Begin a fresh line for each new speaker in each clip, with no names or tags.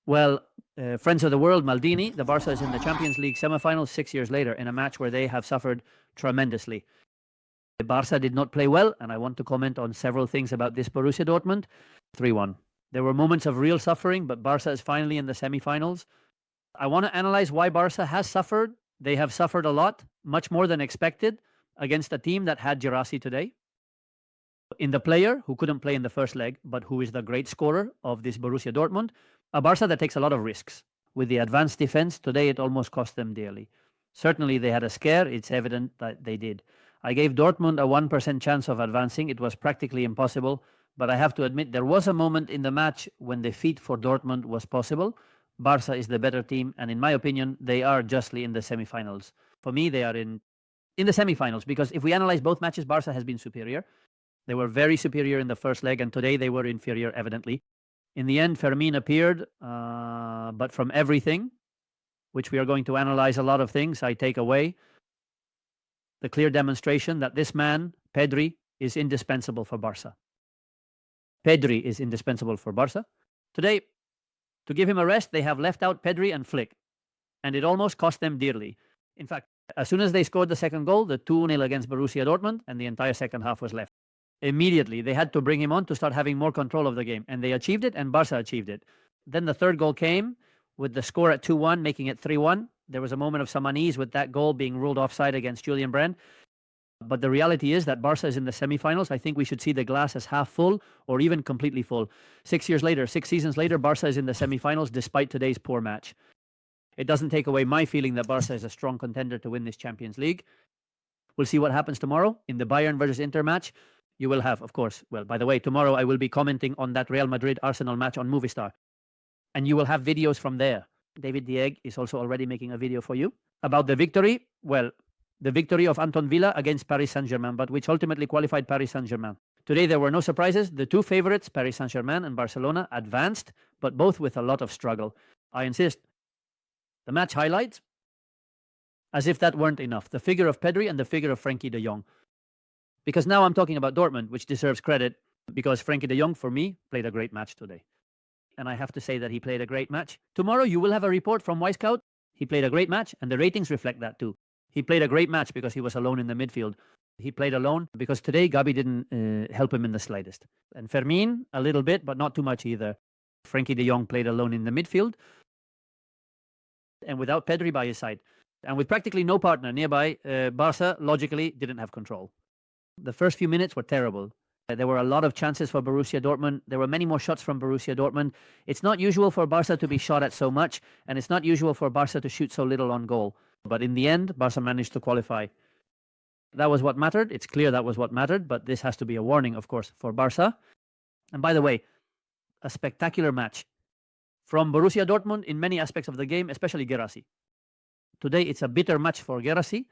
Well, friends of the world, Maldini, the Barca is in the Champions League semifinals 6 years later in a match where they have suffered tremendously. The Barca did not play well, and I want to comment on several things about this Borussia Dortmund. 3-1. There were moments of real suffering, but Barca is finally in the semifinals. I want to analyze why Barca has suffered. They have suffered a lot, much more than expected, against a team that had Guirassy today. In the player who couldn't play in the first leg, but who is the great scorer of this Borussia Dortmund, a Barca that takes a lot of risks. With the advanced defense, today it almost cost them dearly. Certainly they had a scare, it's evident that they did. I gave Dortmund a 1% chance of advancing. It was practically impossible, but I have to admit there was a moment in the match when defeat for Dortmund was possible. Barca is the better team, and in my opinion, they are justly in the semifinals. For me, they are in the semifinals, because if we analyze both matches, Barca has been superior. They were very superior in the first leg, and today they were inferior, evidently. In the end, Fermin appeared, but from everything, which we are going to analyze a lot of things, I take away the clear demonstration that this man, Pedri, is indispensable for Barca. Pedri is indispensable for Barca. Today, to give him a rest, they have left out Pedri and Flick, and it almost cost them dearly. In fact, as soon as they scored the second goal, the 2-0 against Borussia Dortmund, and the entire second half was left. Immediately, they had to bring him on to start having more control of the game, and they achieved it, and Barca achieved it. Then the third goal came with the score at 2-1, making it 3-1. There was a moment of some unease with that goal being ruled offside against Julian Brand. But the reality is that Barca is in the semifinals. I think we should see the glass as half full or even completely full. 6 years later, 6 seasons later, Barca is in the semifinals despite today's poor match. It doesn't take away my feeling that Barca is a strong contender to win this Champions League. We'll see what happens tomorrow in the Bayern versus Inter match. You will have, of course, well, by the way, tomorrow I will be commenting on that Real Madrid-Arsenal match on Movistar. And you will have videos from there. David Dieg is also already making a video for you about the victory. Well, the victory of Anton Villa against Paris Saint-Germain, but which ultimately qualified Paris Saint-Germain. Today there were no surprises. The two favorites, Paris Saint-Germain and Barcelona, advanced, but both with a lot of struggle. I insist. The match highlights, as if that weren't enough, the figure of Pedri and the figure of Frenkie de Jong. Because now I'm talking about Dortmund, which deserves credit, because Frenkie de Jong, for me, played a great match today. And I have to say that he played a great match. Tomorrow you will have a report from Wisecout. He played a great match, and the ratings reflect that too. He played a great match because he was alone in the midfield. He played alone because today Gabi didn't help him in the slightest. And Fermin, a little bit, but not too much either. Frenkie de Jong played alone in the midfield and without Pedri by his side. And with practically no partner nearby, Barca logically didn't have control. The first few minutes were terrible. There were a lot of chances for Borussia Dortmund. There were many more shots from Borussia Dortmund. It's not usual for Barca to be shot at so much, and it's not usual for Barca to shoot so little on goal. But in the end, Barca managed to qualify. That was what mattered. It's clear that was what mattered, but this has to be a warning, of course, for Barca. And by the way, a spectacular match from Borussia Dortmund in many aspects of the game, especially Guirassy. Today, it's a bitter match for Guirassy,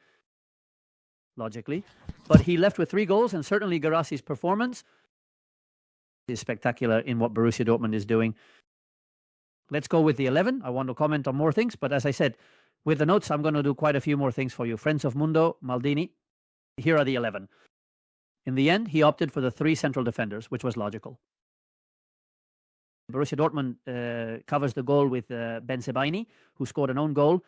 logically, but he left with 3 goals, and certainly Guirassy's performance is spectacular in what Borussia Dortmund is doing. Let's go with the 11. I want to comment on more things, but as I said, with the notes, I'm going to do quite a few more things for you. Friends of Mundo, Maldini, here are the 11. In the end, he opted for the 3 central defenders, which was logical. Borussia Dortmund covers the goal with Ben Sebaini, who scored an own goal.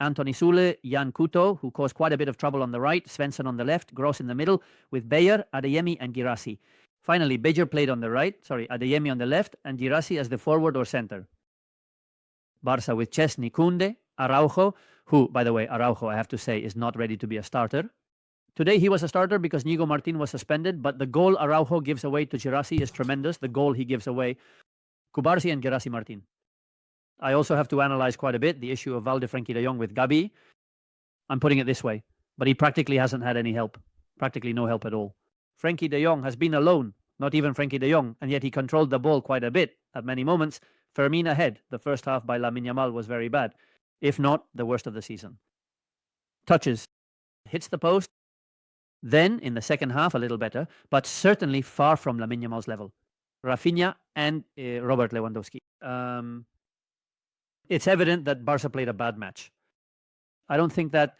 Anthony Sule, Jan Couto, who caused quite a bit of trouble on the right, Svensson on the left, Gross in the middle, with Bayer, Adeyemi, and Guirassy. Finally, Bayer played on the right, Adeyemi on the left, and Guirassy as the forward or center. Barca with Chesney, Koundé, Araujo, who, by the way, Araujo, I have to say, is not ready to be a starter. Today he was a starter because Nico Martin was suspended, but the goal Araujo gives away to Guirassy is tremendous, the goal he gives away. Cubarsí and Guirassy Martin. I also have to analyze quite a bit the issue of Valde Frenkie de Jong with Gabi. I'm putting it this way, but he practically hasn't had any help, practically no help at all. Frenkie de Jong has been alone, not even Frenkie de Jong, and yet he controlled the ball quite a bit at many moments. Fermin ahead. The first half by Lamine Yamal was very bad, if not the worst of the season. Touches, hits the post. Then in the second half, a little better, but certainly far from Lamine Yamal's level. Raphinha and Robert Lewandowski. It's evident that Barca played a bad match. I don't think that...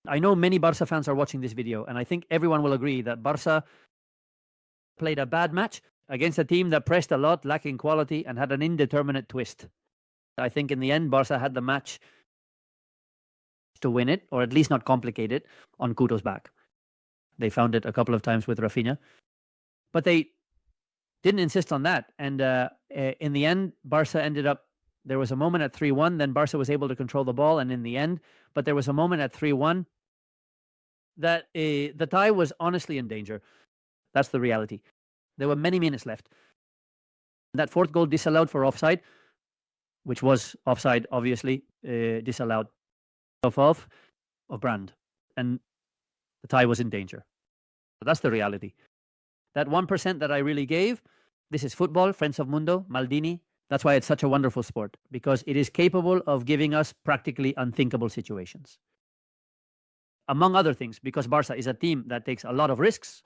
I know many Barca fans are watching this video, and I think everyone will agree that Barca played a bad match. against a team that pressed a lot, lacking quality, and had an indeterminate twist. I think in the end, Barca had the match to win it, or at least not complicate it, on Couto's back. They found it a couple of times with Raphinha, but they didn't insist on that. And in the end, Barca ended up, there was a moment at 3-1, then Barca was able to control the ball, and in the end, but there was a moment at 3-1 that the tie was honestly in danger. That's the reality. There were many minutes left. That fourth goal disallowed for offside, which was offside, obviously, disallowed of Brand. And the tie was in danger. So that's the reality. That 1% that I really gave, this is football, Friends of Mundo, Maldini. That's why it's such a wonderful sport, because it is capable of giving us practically unthinkable situations. Among other things, because Barca is a team that takes a lot of risks,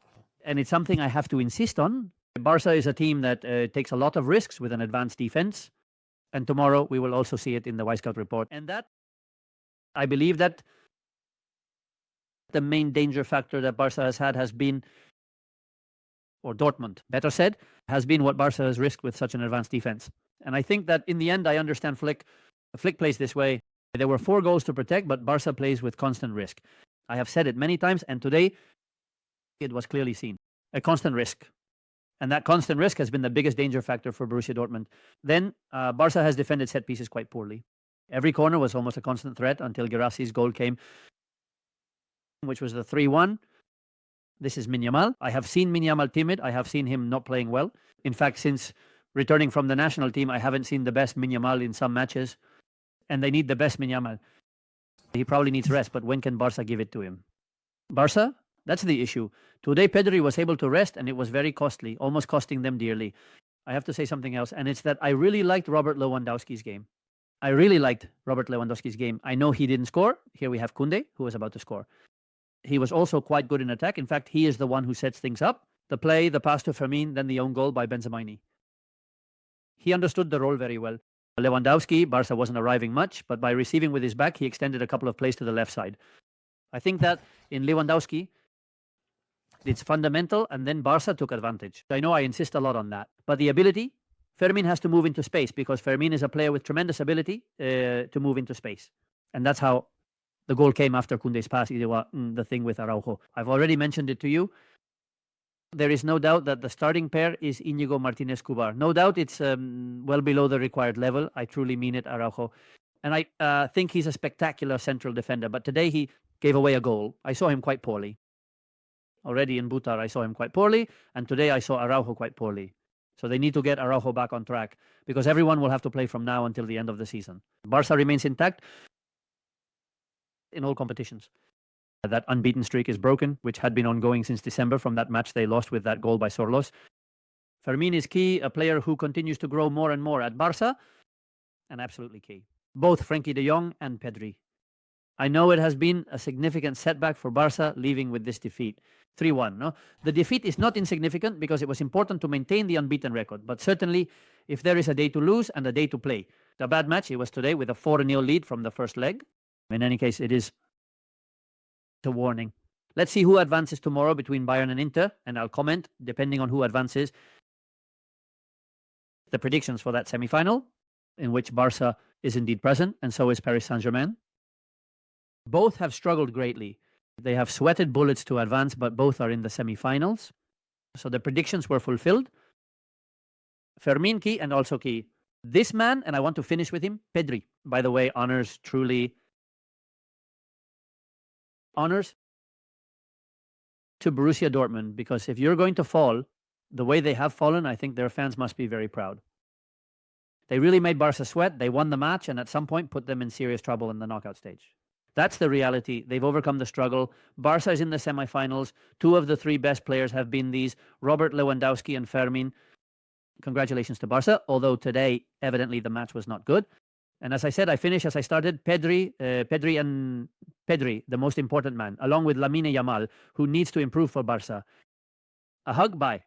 and it's something I have to insist on. Barca is a team that takes a lot of risks with an advanced defense, and tomorrow we will also see it in the Wisecout report. And that, I believe that the main danger factor that Barca has had has been, or Dortmund, better said, has been what Barca has risked with such an advanced defense. And I think that in the end, I understand Flick. Flick plays this way. There were 4 goals to protect, but Barca plays with constant risk. I have said it many times, and today it was clearly seen. A constant risk. And that constant risk has been the biggest danger factor for Borussia Dortmund. Then Barca has defended set pieces quite poorly. Every corner was almost a constant threat until Guirassy's goal came, which was the 3-1. This is Yamal. I have seen Yamal timid. I have seen him not playing well. In fact, since returning from the national team, I haven't seen the best Yamal in some matches. And they need the best Yamal. He probably needs rest, but when can Barca give it to him? Barca? That's the issue. Today, Pedri was able to rest, and it was very costly, almost costing them dearly. I have to say something else, and it's that I really liked Robert Lewandowski's game. I really liked Robert Lewandowski's game. I know he didn't score. Here we have Koundé, who was about to score. He was also quite good in attack. In fact, he is the one who sets things up. The play, the pass to Fermin, then the own goal by Benzemaini. He understood the role very well. Lewandowski, Barca wasn't arriving much, but by receiving with his back, he extended a couple of plays to the left side. I think that in Lewandowski, it's fundamental, and then Barca took advantage. I know I insist a lot on that, but the ability, Fermin has to move into space, because Fermin is a player with tremendous ability to move into space. And that's how the goal came after Koundé's pass, the thing with Araujo. I've already mentioned it to you. There is no doubt that the starting pair is Íñigo Martínez-Cubar. No doubt it's well below the required level. I truly mean it, Araujo. And I think he's a spectacular central defender. But today he gave away a goal. I saw him quite poorly. Already in Butar, I saw him quite poorly. And today I saw Araujo quite poorly. So they need to get Araujo back on track, because everyone will have to play from now until the end of the season. Barca remains intact in all competitions. That unbeaten streak is broken, which had been ongoing since December from that match they lost with that goal by Sorlos. Fermin is key, a player who continues to grow more and more at Barca, and absolutely key. Both Frenkie de Jong and Pedri. I know it has been a significant setback for Barca leaving with this defeat. 3-1, no? The defeat is not insignificant because it was important to maintain the unbeaten record, but certainly if there is a day to lose and a day to play. The bad match, it was today with a 4-0 lead from the first leg. In any case, it is a warning. Let's see who advances tomorrow between Bayern and Inter, and I'll comment, depending on who advances, the predictions for that semi-final, in which Barca is indeed present, and so is Paris Saint-Germain. Both have struggled greatly. They have sweated bullets to advance, but both are in the semi-finals. So the predictions were fulfilled. Fermin key and also key. This man, and I want to finish with him, Pedri, by the way, honors to Borussia Dortmund, because if you're going to fall the way they have fallen, I think their fans must be very proud. They really made Barca sweat. They won the match, and at some point put them in serious trouble in the knockout stage. That's the reality. They've overcome the struggle. Barca is in the semifinals. 2 of the 3 best players have been these, Robert Lewandowski and Fermin. Congratulations to Barca, although today, evidently, the match was not good. And as I said, I finish as I started. Pedri, the most important man, along with Lamine Yamal, who needs to improve for Barca. A hug, bye.